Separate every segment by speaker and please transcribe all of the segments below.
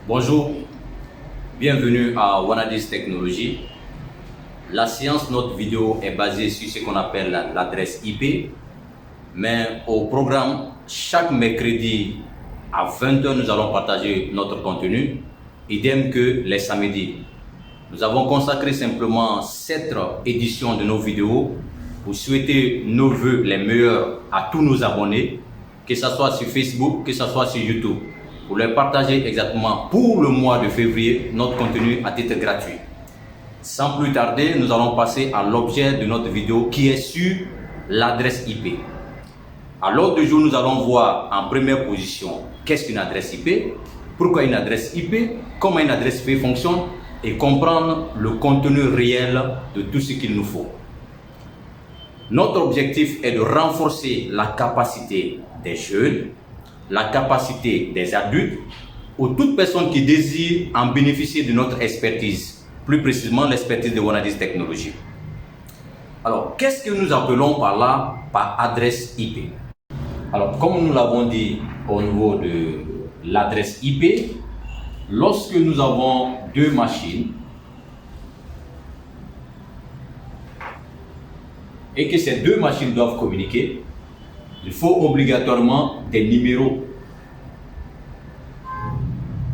Speaker 1: Bonjour, bienvenue à Wanadis Technologies. La séance, notre vidéo est basée sur ce qu'on appelle l'adresse IP, mais au programme, chaque mercredi à 20h, nous allons partager notre contenu, idem que les samedis. Nous avons consacré simplement cette édition de nos vidéos pour souhaiter nos vœux les meilleurs à tous nos abonnés, que ce soit sur Facebook, que ce soit sur YouTube, pour leur partager exactement pour le mois de février notre contenu à titre gratuit. Sans plus tarder, nous allons passer à l'objet de notre vidéo qui est sur l'adresse IP. À l'ordre du jour, nous allons voir en première position qu'est-ce qu'une adresse IP, pourquoi une adresse IP, comment une adresse IP fonctionne et comprendre le contenu réel de tout ce qu'il nous faut. Notre objectif est de renforcer la capacité des jeunes, la capacité des adultes ou toute personne qui désire en bénéficier de notre expertise, plus précisément l'expertise de Wanadis Technologies. Alors, qu'est-ce que nous appelons par là par adresse IP? Alors, comme nous l'avons dit au niveau de l'adresse IP, lorsque nous avons deux machines et que ces deux machines doivent communiquer, il faut obligatoirement des numéros.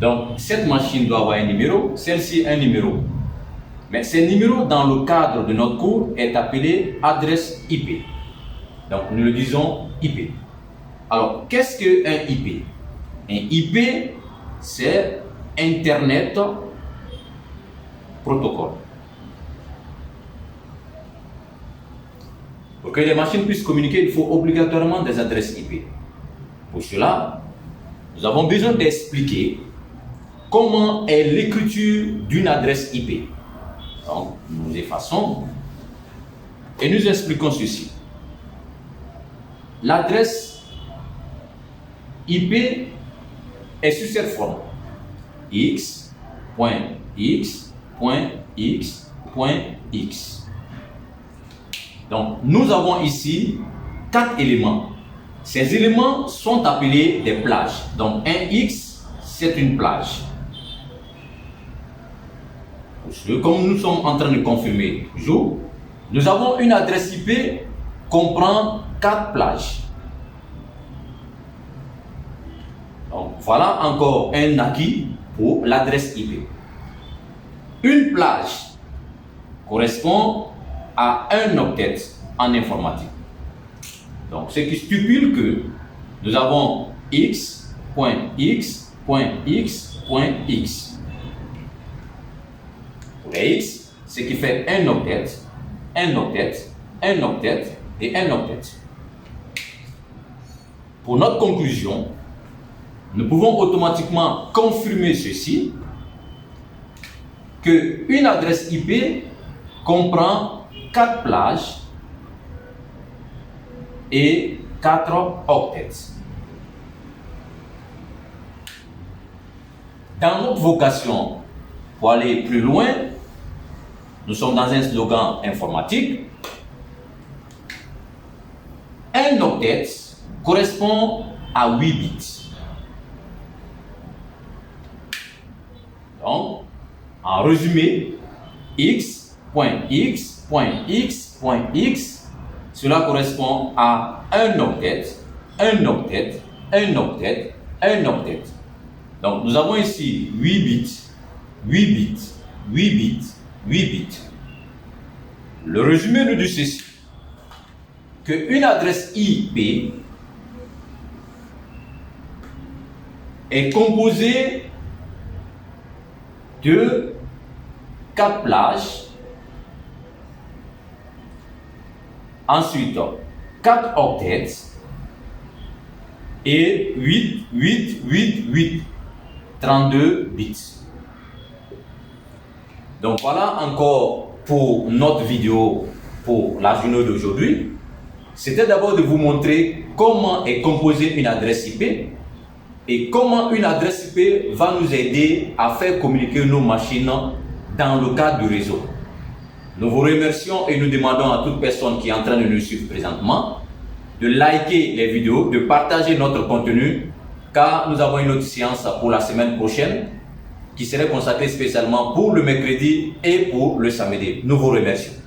Speaker 1: Donc, cette machine doit avoir un numéro, celle-ci un numéro. Mais ces numéros, dans le cadre de notre cours, est appelé adresse IP. Donc, nous le disons IP. Alors, qu'est-ce qu'un IP? Un IP, c'est Internet Protocole. Pour que les machines puissent communiquer, il faut obligatoirement des adresses IP. Pour cela, nous avons besoin d'expliquer comment est l'écriture d'une adresse IP. Donc, nous effaçons et nous expliquons ceci. L'adresse IP est sous cette forme: x.x.x.x. Donc, nous avons ici 4 éléments. Ces éléments sont appelés des plages. Donc, un X, c'est une plage. Comme nous sommes en train de confirmer toujours, nous avons une adresse IP qui comprend 4 plages. Donc, voilà encore un acquis pour l'adresse IP. Une plage correspond à un octet en informatique. Donc, ce qui stipule que nous avons x.x.x.x. Pour les x, ce qui fait un octet, un octet, un octet et un octet. Pour notre conclusion, nous pouvons automatiquement confirmer ceci, que une adresse IP comprend 4 plages et 4 octets. Dans notre vocation, pour aller plus loin, nous sommes dans un slogan informatique. Un octet correspond à 8 bits. Donc, en résumé, x.x.x.x, cela correspond à un octet, un octet, un octet, un octet. Donc, nous avons ici 8 bits, 8 bits, 8 bits, 8 bits. Le résumé nous dit ceci, qu'une adresse IP est composée de 4 plages, ensuite 4 octets et 32 bits. Donc voilà encore pour notre vidéo pour la journée d'aujourd'hui. C'était d'abord de vous montrer comment est composée une adresse IP et comment une adresse IP va nous aider à faire communiquer nos machines dans le cadre du réseau. Nous vous remercions et nous demandons à toute personne qui est en train de nous suivre présentement de liker les vidéos, de partager notre contenu, car nous avons une autre séance pour la semaine prochaine qui serait consacré spécialement pour le mercredi et pour le samedi. Nous vous remercions.